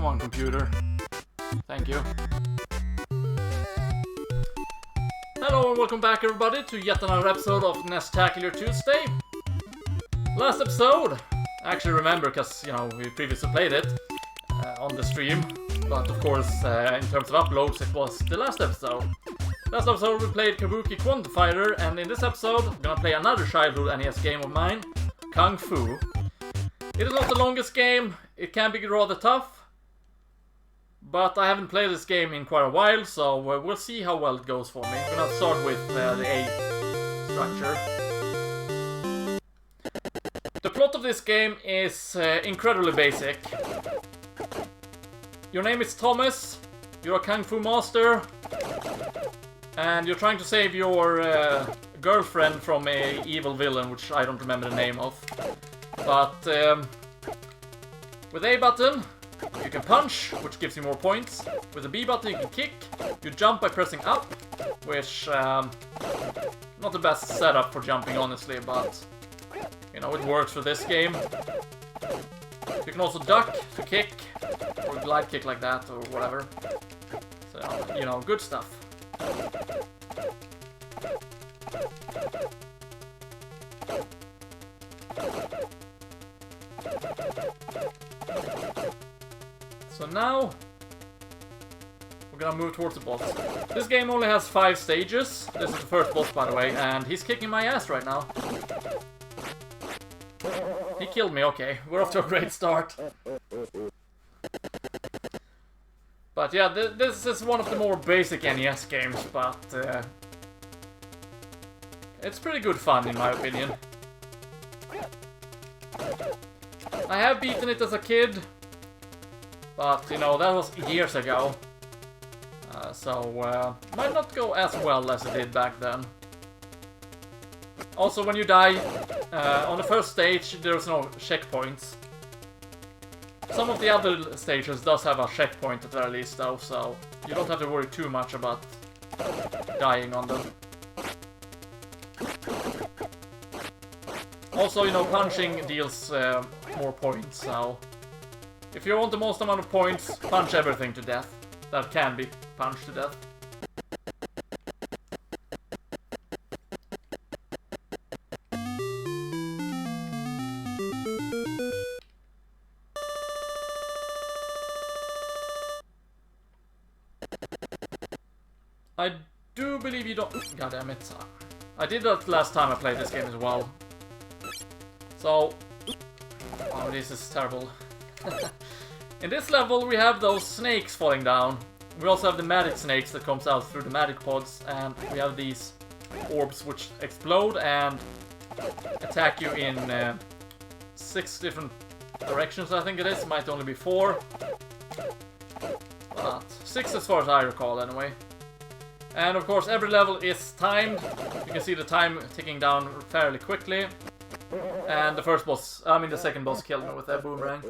Come on, computer. Thank you. Hello and welcome back everybody to yet another episode of NEStastical Tuesday. Last episode, I actually remember because, you know, we previously played it on the stream. But of course, in terms of uploads, it was the last episode. Last episode we played Kabuki Quantifier, and in this episode, I'm gonna play another childhood NES game of mine, Kung Fu. It is not the longest game, it can be rather tough, but I haven't played this game in quite a while, so we'll see how well it goes for me. I'm gonna start with the A structure. The plot of this game is incredibly basic. Your name is Thomas, you're a Kung Fu master, and you're trying to save your girlfriend from a evil villain, which I don't remember the name of. But with A button, you can punch, which gives you more points. With the B button, you can kick. You jump by pressing up, which not the best setup for jumping, honestly, but you know, it works for this game. You can also duck to kick, or glide kick like that, or whatever. So, you know, good stuff. So now, we're gonna move towards the boss. This game only has 5 stages. This is the first boss, by the way, and he's kicking my ass right now. He killed me, okay. We're off to a great start. But yeah, this is one of the more basic NES games, but it's pretty good fun in my opinion. I have beaten it as a kid, but you know, that was years ago. So might not go as well as it did back then. Also, when you die, on the first stage there's no checkpoints. Some of the other stages does have a checkpoint at the very least though, so you don't have to worry too much about dying on them. Also, you know, punching deals more points, so if you want the most amount of points, punch everything to death. That can be punched to death. I do believe you don't... God damn it. I did that last time I played this game as well. So... Oh, this is terrible. In this level we have those snakes falling down. We also have the magic snakes that comes out through the magic pods, and we have these orbs which explode and attack you in 6 different directions, I think it is. Might only be 4. But 6 as far as I recall anyway. And of course every level is timed. You can see the time ticking down fairly quickly. And the first boss, I mean the second boss killed me with that boomerang.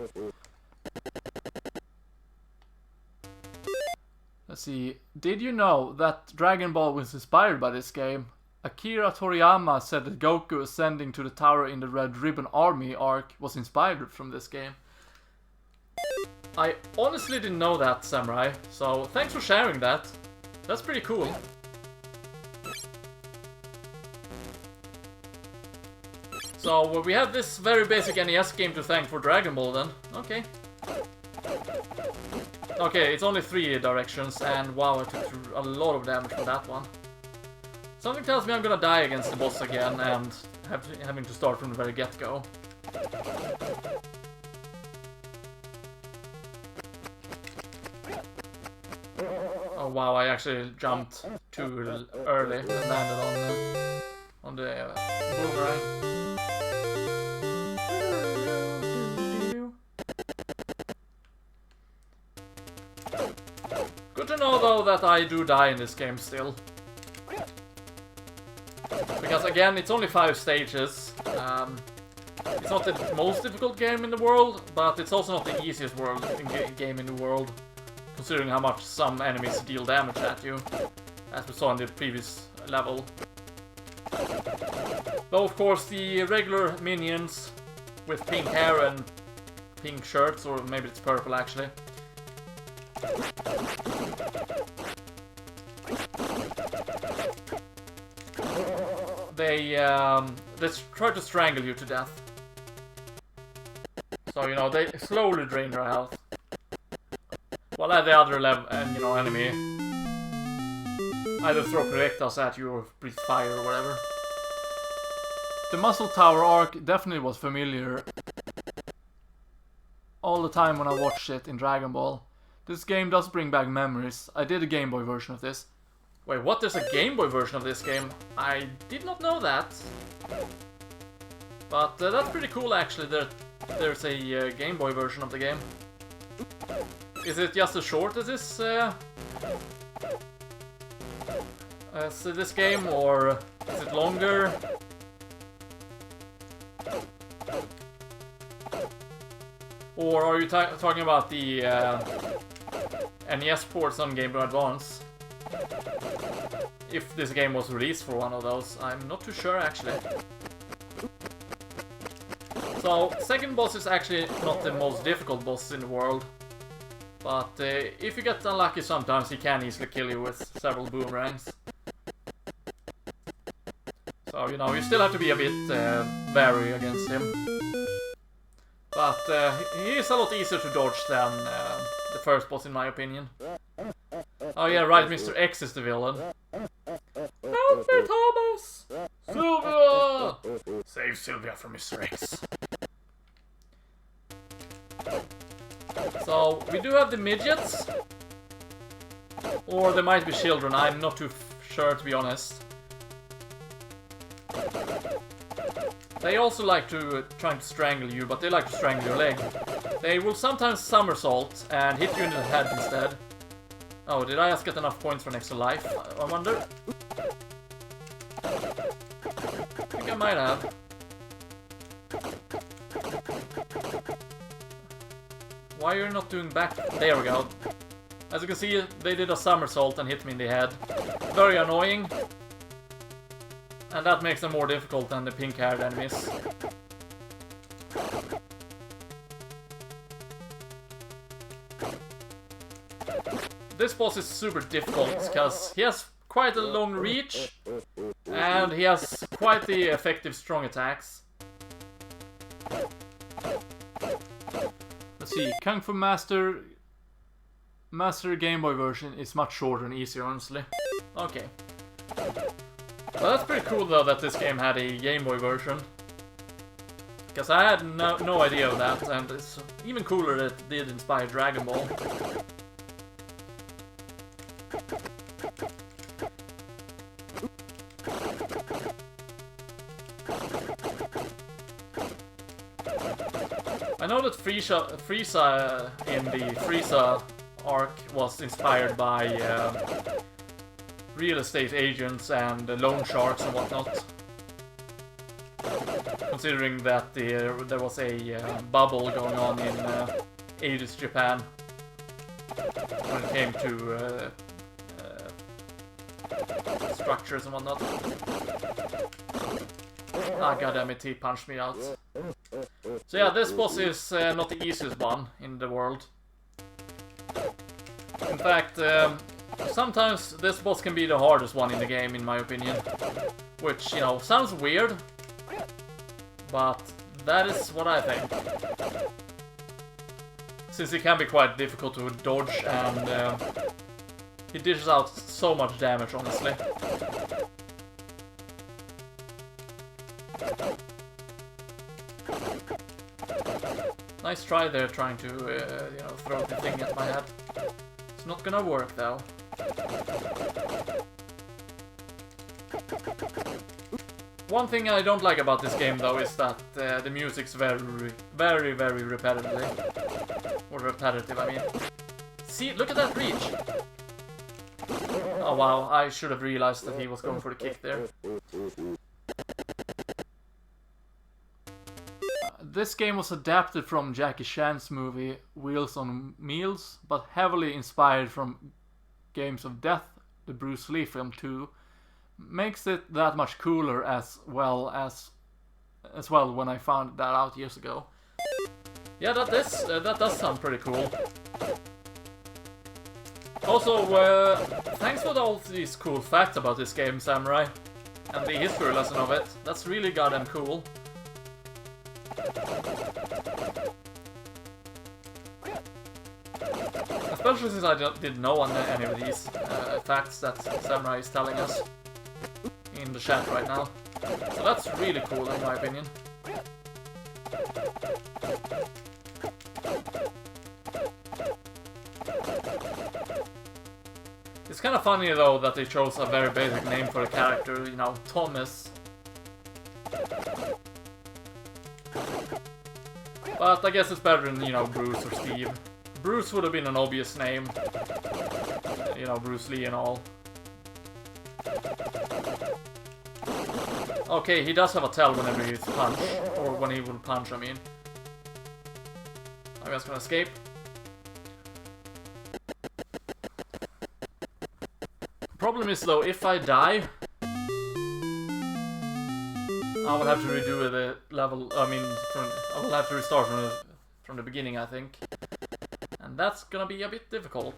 Let's see, did you know that Dragon Ball was inspired by this game? Akira Toriyama said that Goku ascending to the tower in the Red Ribbon Army arc was inspired from this game. I honestly didn't know that, Samurai, so thanks for sharing that. That's pretty cool. So we have this very basic NES game to thank for Dragon Ball then. Okay. Okay, it's only 3 directions, and wow, I took a lot of damage for that one. Something tells me I'm gonna die against the boss again, and having to start from the very get-go. Oh wow, I actually jumped too early and landed on the boomerang. Good to know though that I do die in this game still. Because again, it's only 5 stages. It's not the most difficult game in the world, but it's also not the easiest game in the world, considering how much some enemies deal damage at you, as we saw in the previous level. Though of course the regular minions with pink hair and pink shirts, or maybe it's purple actually, They try to strangle you to death. So, you know, they slowly drain your health. While at the other level, and you know, enemy either throw projectiles at you or breathe fire or whatever. The Muscle Tower arc definitely was familiar all the time when I watched it in Dragon Ball. This game does bring back memories. I did a Game Boy version of this. Wait, what? There's a Game Boy version of this game? I did not know that. But that's pretty cool actually, there's a Game Boy version of the game. Is it just as short as this game, or is it longer? Or are you talking about the NES ports on Game Boy Advance? If this game was released for one of those, I'm not too sure actually. So, second boss is actually not the most difficult boss in the world. But if you get unlucky sometimes, he can easily kill you with several boomerangs. So, you know, you still have to be a bit wary against him. But he is a lot easier to dodge than the first boss in my opinion. Oh yeah, right, Mr. X is the villain. Help me, Thomas! Sylvia! Save Sylvia from Mr. X. So, we do have the midgets. Or they might be children, I'm not too sure to be honest. They also like to try to strangle you, but they like to strangle your leg. They will sometimes somersault and hit you in the head instead. Oh, did I just get enough points for an extra life? I wonder. I think I might have. Why are you not doing back? There we go. As you can see, they did a somersault and hit me in the head. Very annoying. And that makes them more difficult than the pink-haired enemies. This boss is super difficult because he has quite a long reach and he has quite the effective strong attacks. Let's see, Kung Fu Master Game Boy version is much shorter and easier, honestly. Okay. Well, that's pretty cool though that this game had a Game Boy version. Because I had no idea of that, and it's even cooler that it did inspire Dragon Ball. I know that Frieza in the Frieza arc was inspired by real estate agents and loan sharks and whatnot. Considering that there was a bubble going on in 80s Japan when it came to structures and whatnot. Ah, goddammit, he punched me out. So yeah, this boss is not the easiest one in the world. In fact, sometimes this boss can be the hardest one in the game, in my opinion. Which, you know, sounds weird, but that is what I think. Since it can be quite difficult to dodge and he dishes out so much damage, honestly. Nice try there trying to, you know, throw the thing at my head. It's not gonna work though. One thing I don't like about this game though is that the music's very repetitive. Or repetitive, I mean. See, look at that reach! Oh wow, I should have realized that he was going for the kick there. This game was adapted from Jackie Chan's movie Wheels on Meals, but heavily inspired from Games of Death, the Bruce Lee film too. Makes it that much cooler as well when I found that out years ago. Yeah, that does sound pretty cool. Also, thanks for all these cool facts about this game, Samurai. And the history lesson of it. That's really goddamn cool. Especially since I didn't know any of these facts that Samurai is telling us in the chat right now. So that's really cool in my opinion. It's kind of funny though that they chose a very basic name for a character, you know, Thomas. But I guess it's better than, you know, Bruce or Steve. Bruce would have been an obvious name. You know, Bruce Lee and all. Okay, he does have a tell whenever he's punched. Or when he will punch, I mean. I'm just gonna escape. Problem is though, if I die, I will have to redo the level. I mean, I will have to restart from the beginning, I think, and that's gonna be a bit difficult.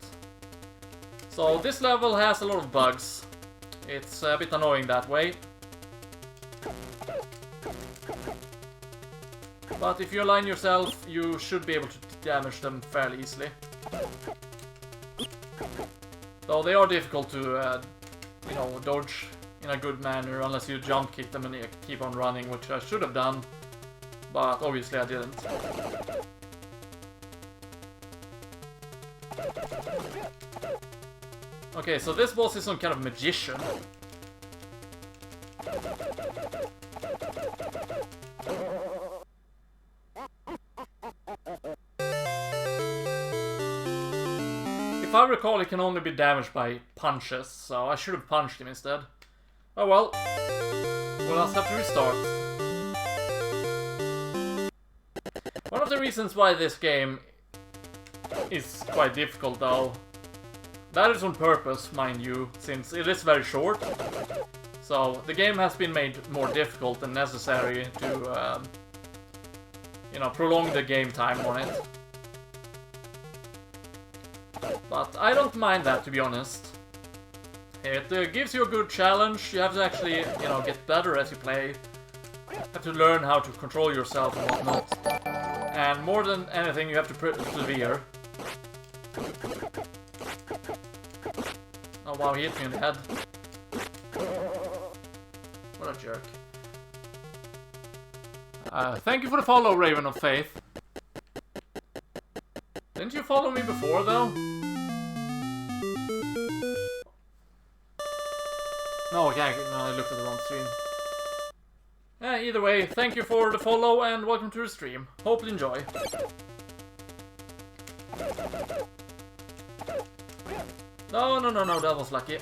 So this level has a lot of bugs. It's a bit annoying that way. But if you align yourself, you should be able to damage them fairly easily. Though they are difficult to, you know, dodge in a good manner unless you jump kick them and keep on running, which I should have done, but obviously I didn't. Okay, so this boss is some kind of magician. If I recall, it can only be damaged by punches, so I should have punched him instead. Oh well. We'll just have to restart. One of the reasons why this game is quite difficult though, that is on purpose, mind you, since it is very short. So the game has been made more difficult than necessary to, you know, prolong the game time on it. But I don't mind that, to be honest. It gives you a good challenge. You have to actually, you know, get better as you play. You have to learn how to control yourself and whatnot. And more than anything, you have to persevere. Oh wow, he hit me in the head. What a jerk. Thank you for the follow, Raven of Faith. Didn't you follow me before, though? No, okay, no, I looked at the wrong stream. Either way, thank you for the follow and welcome to the stream. Hope you enjoy. No, that was lucky.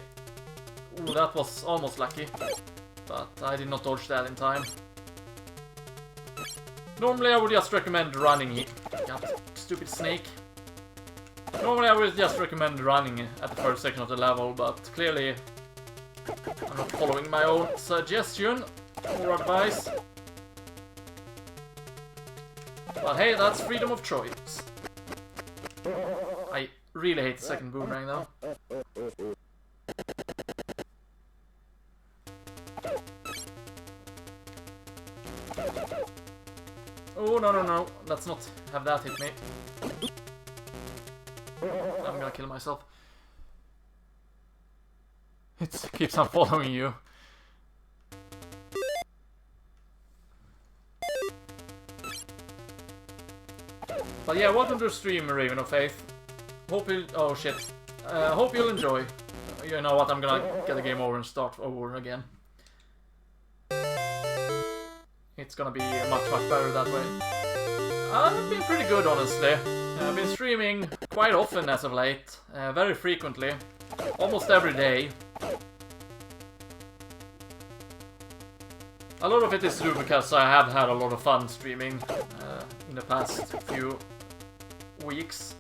Ooh, that was almost lucky. But I did not dodge that in time. Normally I would just recommend running it. God, stupid snake. Normally I would just recommend running at the first section of the level, but clearly I'm not following my own suggestion or advice. But hey, that's freedom of choice. I really hate the second boomerang though. Oh, no. Let's not have that hit me. I'm gonna kill myself. It keeps on following you. But yeah, welcome to the stream, Raven of Faith. Hope you... Oh shit. Hope you'll enjoy. You know what, I'm gonna get the game over and start over again. It's gonna be much better that way. I've been pretty good, honestly. I've been streaming quite often as of late. Very frequently. Almost every day. A lot of it is true because I have had a lot of fun streaming in the past few weeks.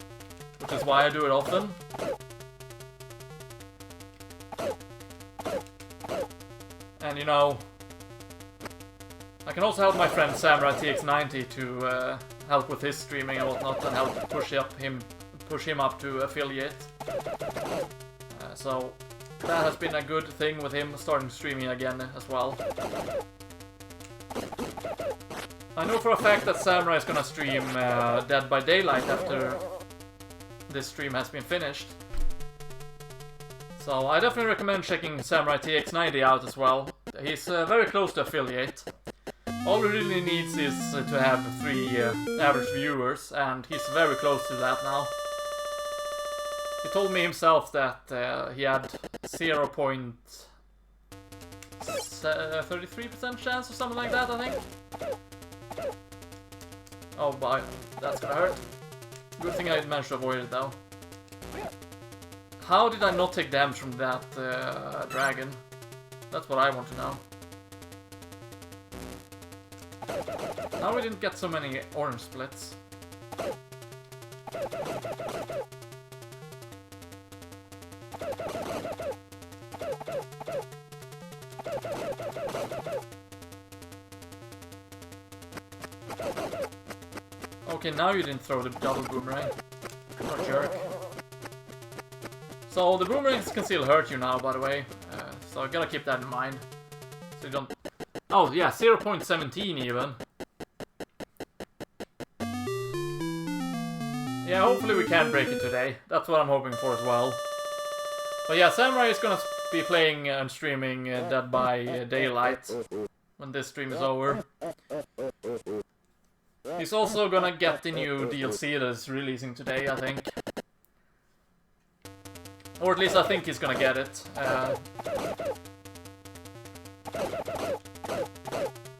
Which is why I do it often. And you know, I can also help my friend Samurai TX90 to help with his streaming and whatnot and help push push him up to affiliate. So that has been a good thing with him starting streaming again as well. I know for a fact that Samurai is gonna stream Dead by Daylight after this stream has been finished. So I definitely recommend checking Samurai TX90 out as well. He's very close to affiliate. All he really needs is to have 3 average viewers, and he's very close to that now. He told me himself that he had 0.33% chance or something like that, I think. Oh boy, that's gonna hurt. Good thing I managed to avoid it though. How did I not take damage from that dragon? That's what I want to know. Now we didn't get so many orange splits. Okay, now you didn't throw the double boomerang. What a jerk. So the boomerangs can still hurt you now, by the way. So I gotta keep that in mind. So you don't... Oh yeah, 0.17 even. Yeah, hopefully we can break it today. That's what I'm hoping for as well. But yeah, Samurai is gonna be playing and streaming Dead by Daylight when this stream is over. He's also gonna get the new DLC that is releasing today, I think. Or at least I think he's gonna get it.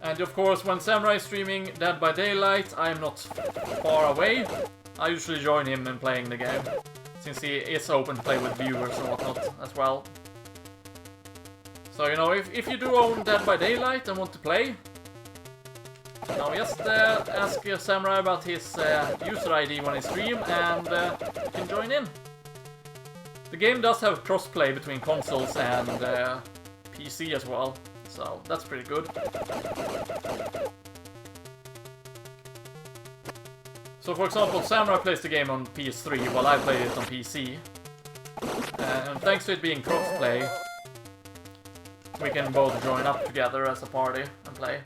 And of course, when Samurai is streaming Dead by Daylight, I'm not far away. I usually join him in playing the game, since he is open to play with viewers and whatnot as well. So, you know, if you do own Dead by Daylight and want to play, now just ask Samurai about his user ID when he stream, and you can join in. The game does have crossplay between consoles and PC as well, so that's pretty good. So for example, Samurai plays the game on PS3 while I play it on PC. And thanks to it being crossplay, we can both join up together as a party and play.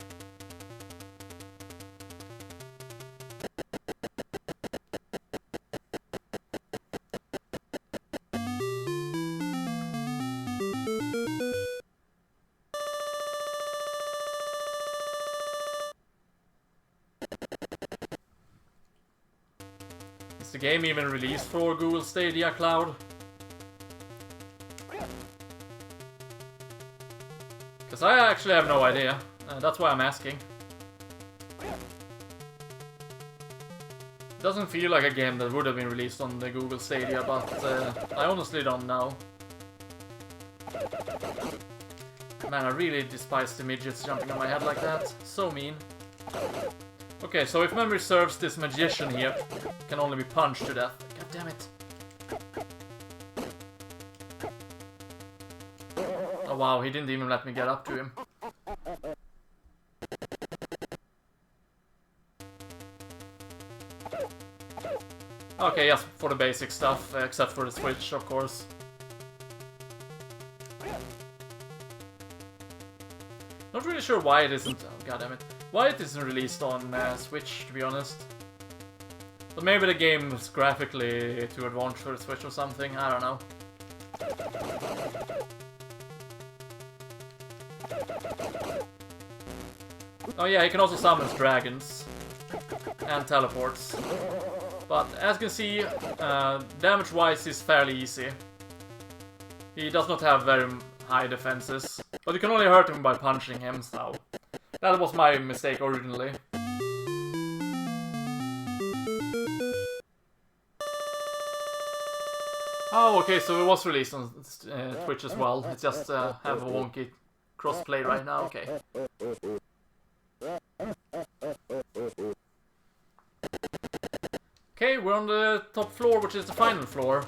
Is the game even released for Google Stadia Cloud? Because I actually have no idea. That's why I'm asking. It doesn't feel like a game that would have been released on the Google Stadia, but I honestly don't know. Man, I really despise the midgets jumping on my head like that. So mean. Okay, so if memory serves, this magician here can only be punched to death. God damn it. Oh wow, he didn't even let me get up to him. Okay, yes, for the basic stuff, except for the switch, of course. Not really sure why it isn't... Oh, goddammit. Why it isn't released on Switch, to be honest. But maybe the game is graphically too advanced for the Switch or something, I don't know. Oh yeah, he can also summon dragons. And teleports. But as you can see, damage-wise he's fairly easy. He does not have very high defenses. But you can only hurt him by punching him, so... That was my mistake originally. Oh, okay, so it was released on Twitch as well. It's just have a wonky crossplay right now, okay. Okay, we're on the top floor, which is the final floor,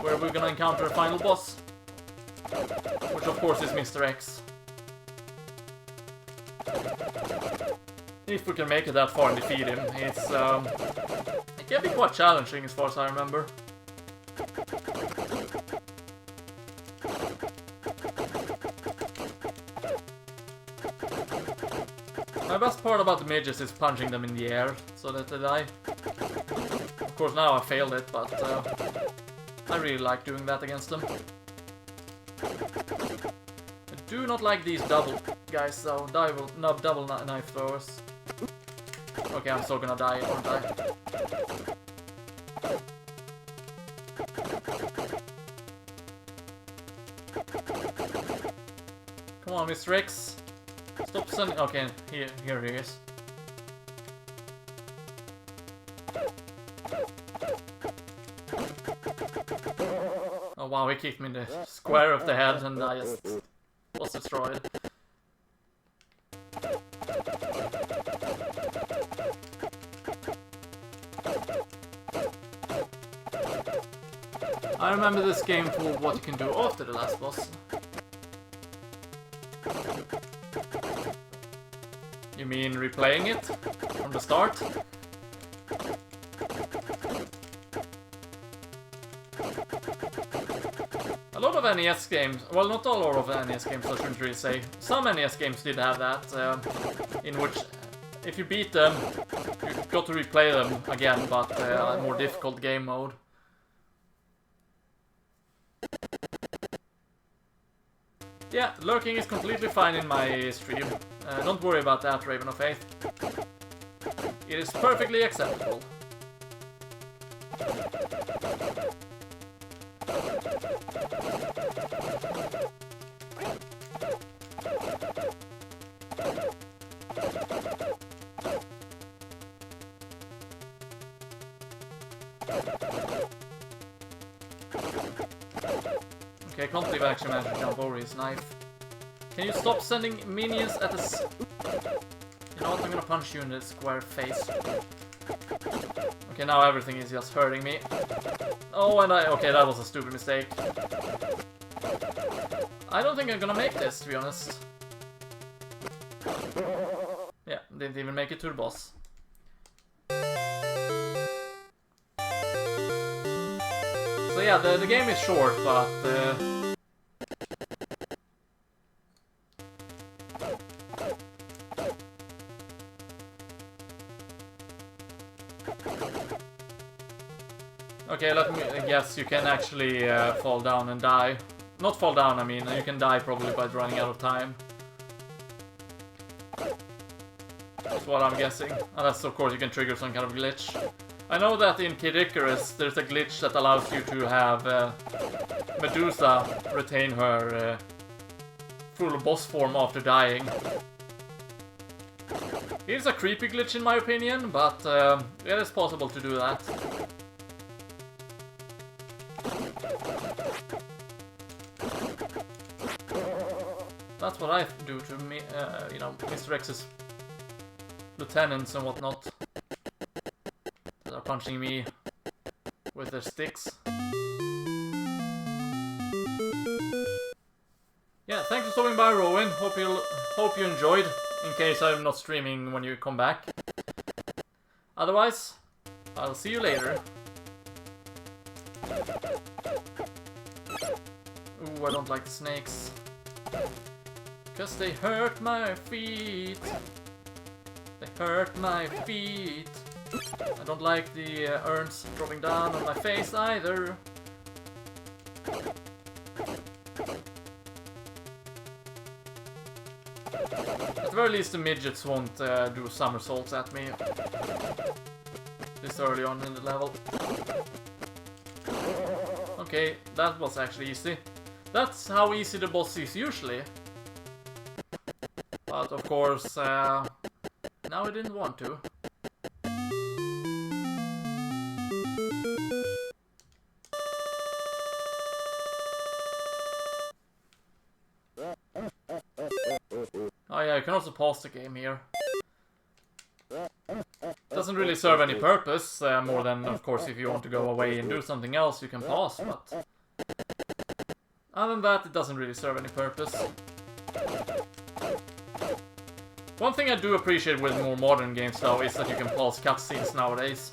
where we're gonna encounter a final boss. Which of course is Mr. X. If we can make it that far and defeat him, it can be quite challenging as far as I remember. My best part about the midgets is punching them in the air so that they die. Of course now I failed it, but I really like doing that against them. I do not like these double guys though, double knife throwers. Okay, I'm still gonna die, aren't I? Come on, Mr. X. Stop sending. Okay, here he is. Oh wow, he kicked me in the square of the head and I just was destroyed. I remember this game for what you can do after the last boss. You mean replaying it from the start? A lot of NES games, well not all of NES games I shouldn't really say, some NES games did have that, in which if you beat them, you got to replay them again, but a more difficult game mode. Yeah, lurking is completely fine in my stream. Don't worry about that, Raven of Faith. It is perfectly acceptable. Okay, I can't believe I actually managed to jump over his knife. Can you stop sending minions at the You know what, I'm gonna punch you in the square face. Okay, now everything is just hurting me. Oh, and okay, that was a stupid mistake. I don't think I'm gonna make this, to be honest. Yeah, didn't even make it to the boss. So yeah, the game is short, but okay, let me guess, you can actually fall down and die. Not fall down, I mean, you can die probably by running out of time. That's what I'm guessing. Unless, of course, you can trigger some kind of glitch. I know that in Kid Icarus, there's a glitch that allows you to have Medusa retain her full boss form after dying. It is a creepy glitch in my opinion, but it is possible to do that. That's what I do to me, you know, Mr. X's lieutenants and whatnot. That are punching me with their sticks. Yeah, thanks for stopping by, Rowan. Hope you enjoyed, in case I'm not streaming when you come back. Otherwise, I'll see you later. Ooh, I don't like the snakes. 'Cause they hurt my feet. They hurt my feet. I don't like the urns dropping down on my face either. At the very least the midgets won't do somersaults at me this early on in the level. Okay, that was actually easy. That's how easy the boss is usually. But of course, now I didn't want to. Oh yeah, you can also pause the game here. Doesn't really serve any purpose, more than, of course, if you want to go away and do something else, you can pause, but other than that, it doesn't really serve any purpose. One thing I do appreciate with more modern games, though, is that you can pause cutscenes nowadays.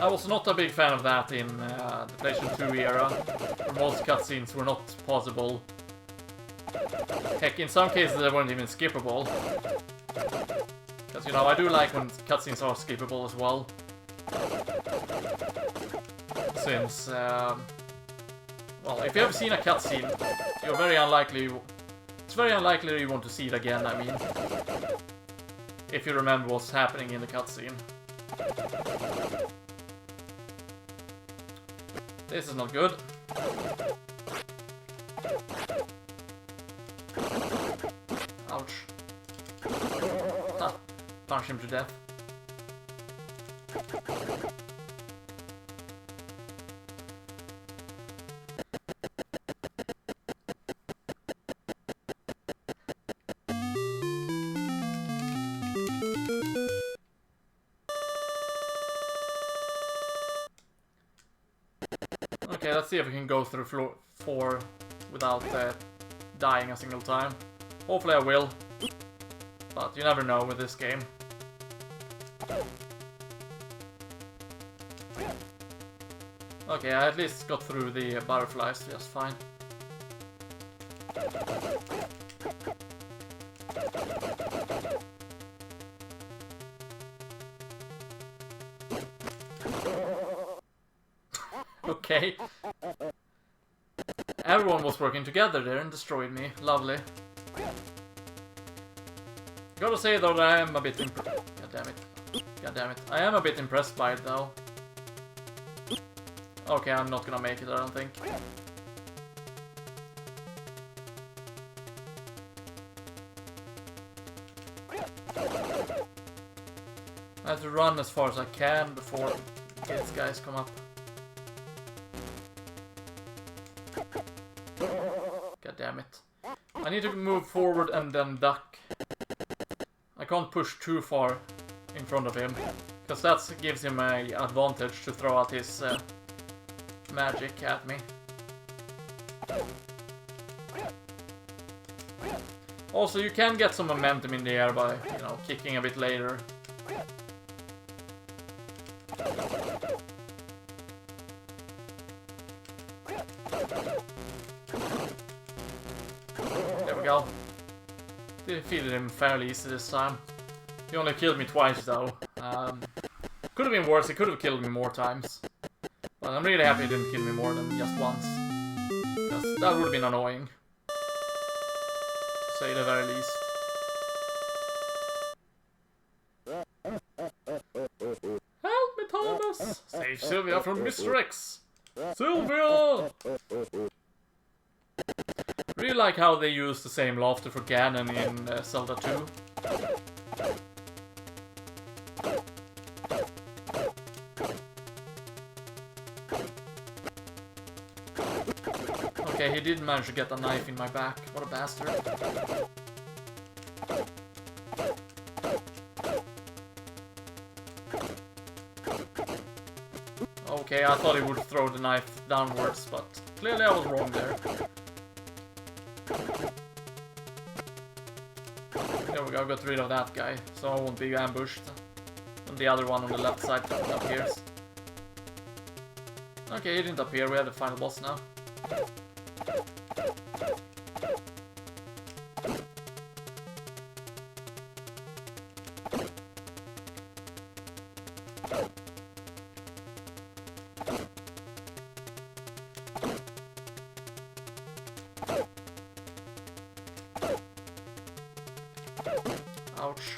I was not a big fan of that in the PlayStation 2 era, where most cutscenes were not possible. Heck, in some cases they weren't even skippable. Because, you know, I do like when cutscenes are skippable as well. Since, well, if you have seen a cutscene, you're very unlikely... It's very unlikely that you want to see it again, I mean. If you remember what's happening in the cutscene. This is not good. Ouch. Ha! Punch him to death. Okay, let's see if we can go through floor 4 without dying a single time. Hopefully I will, but you never know with this game. Okay, I at least got through the butterflies just fine. Okay. Everyone was working together there and destroyed me. Lovely. Gotta say though that I am a bit God damn it. God damn it. I am a bit impressed by it though. Okay, I'm not gonna make it, I don't think. I have to run as far as I can before these guys come up. God damn it. I need to move forward and then duck. I can't push too far in front of him, because that gives him an advantage to throw out his magic at me. Also, you can get some momentum in the air by, you know, kicking a bit later. There we go. Defeated him fairly easy this time. He only killed me twice though. Could have been worse, he could have killed me more times. But I'm really happy he didn't kill me more than just once. Because that would have been annoying. To say the very least. Help me, Thomas! Save Sylvia from Mr. X! Sylvia! Really like how they use the same laughter for Ganon in Zelda 2. Okay, he did manage to get a knife in my back. What a bastard. Okay, I thought he would throw the knife downwards, but clearly I was wrong there. There we go, got rid of that guy, so I won't be ambushed. And the other one on the left side appears. Okay, he didn't appear, we have the final boss now. Ouch.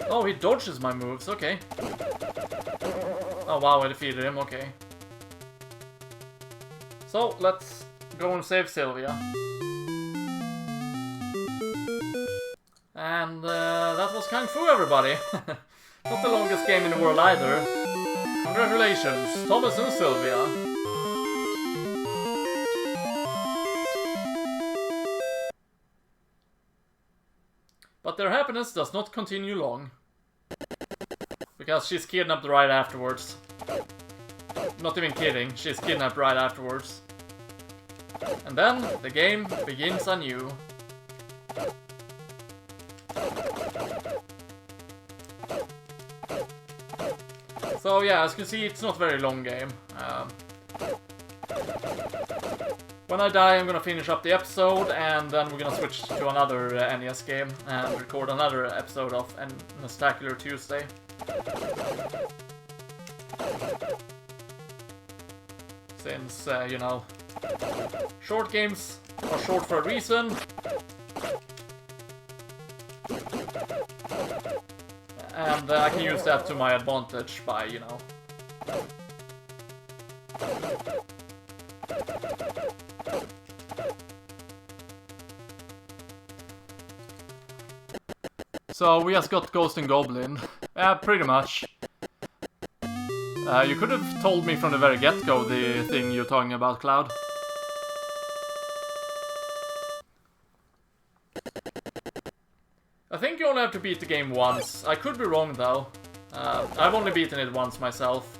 Oh, he dodges my moves, okay. Oh wow, I defeated him, okay. So, let's go and save Sylvia. And that was Kung Fu, everybody. Not the longest game in the world either. Congratulations, Thomas and Sylvia. But their happiness does not continue long. Because she's kidnapped right afterwards. Not even kidding, she's kidnapped right afterwards. And then the game begins anew. So yeah, as you can see, it's not a very long game. When I die, I'm gonna finish up the episode, and then we're gonna switch to another NES game and record another episode of NEStastical Tuesday. Since, you know, short games are short for a reason. And I can use that to my advantage by, you know... So we just got Ghost and Goblin. Pretty much. You could have told me from the very get-go the thing you're talking about, Cloud. I think you only have to beat the game once. I could be wrong though. I've only beaten it once myself.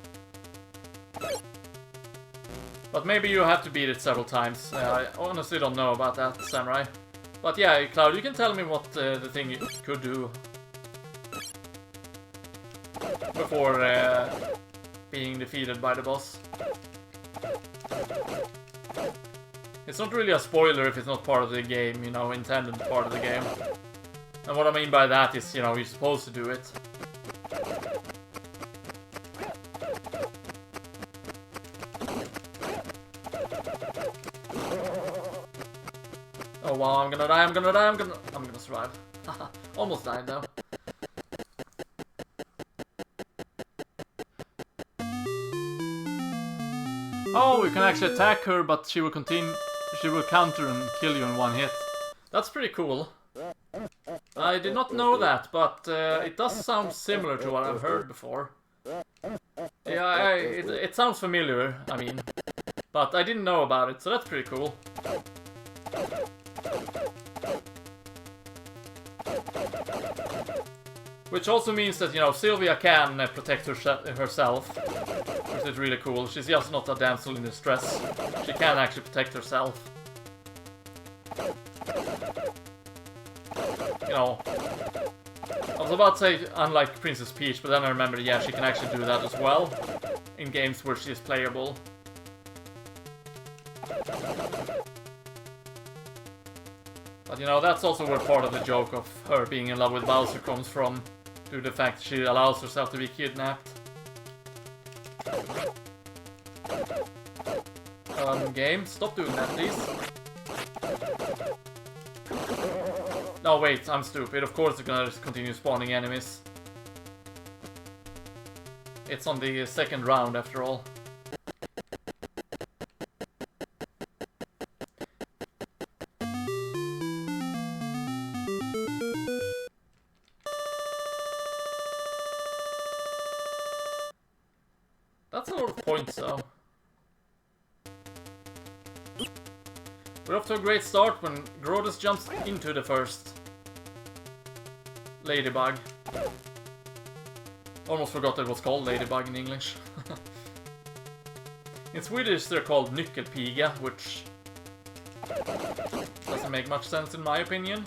But maybe you have to beat it several times. I honestly don't know about that, Samurai. But yeah, Cloud, you can tell me what the thing you could do before being defeated by the boss. It's not really a spoiler if it's not part of the game, you know, intended part of the game. And what I mean by that is, you know, you're supposed to do it. Oh wow, I'm gonna die, I'm gonna survive. Almost died though. Oh, you can actually attack her, but she will counter and kill you in one hit. That's pretty cool. I did not know that, but it does sound similar to what I've heard before. Yeah, it sounds familiar, I mean. But I didn't know about it, so that's pretty cool. Which also means that, you know, Sylvia can protect herself, which is really cool. She's just not a damsel in distress. She can actually protect herself. You know, I was about to say unlike Princess Peach, but then I remembered, yeah, she can actually do that as well in games where she is playable. But you know, that's also where part of the joke of her being in love with Bowser comes from, due to the fact that she allows herself to be kidnapped. Game, stop doing that, please. No, wait, I'm stupid. Of course they're gonna continue spawning enemies. It's on the second round, after all. That's a lot of points, though. We're off to a great start when Grodus jumps into the first ladybug. Almost forgot that it was called ladybug in English. In Swedish they're called nyckelpiga, which doesn't make much sense in my opinion.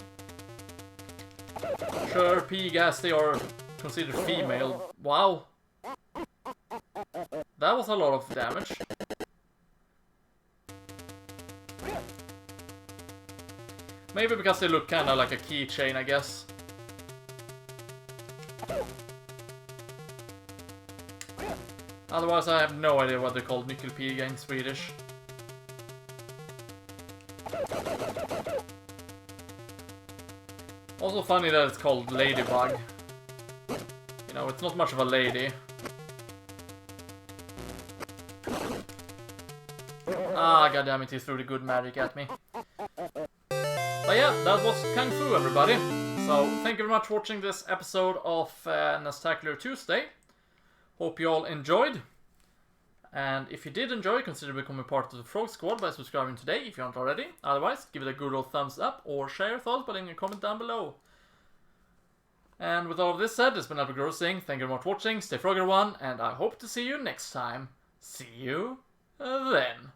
Sure, pigas, they are considered female. Wow. That was a lot of damage. Maybe because they look kinda like a keychain, I guess. Otherwise I have no idea what they're called nyckelpiga in Swedish. Also funny that it's called ladybug. You know, it's not much of a lady. Ah, goddammit, he threw the good magic at me. But yeah, that was Kung Fu, everybody. So, thank you very much for watching this episode of NEStastical Tuesday. Hope you all enjoyed. And if you did enjoy, consider becoming part of the Frog Squad by subscribing today if you aren't already. Otherwise, give it a good old thumbs up or share your thoughts by leaving a comment down below. And with all of this said, it's been LPGrodus saying thank you very much for watching, stay froggy everyone, and I hope to see you next time. See you then.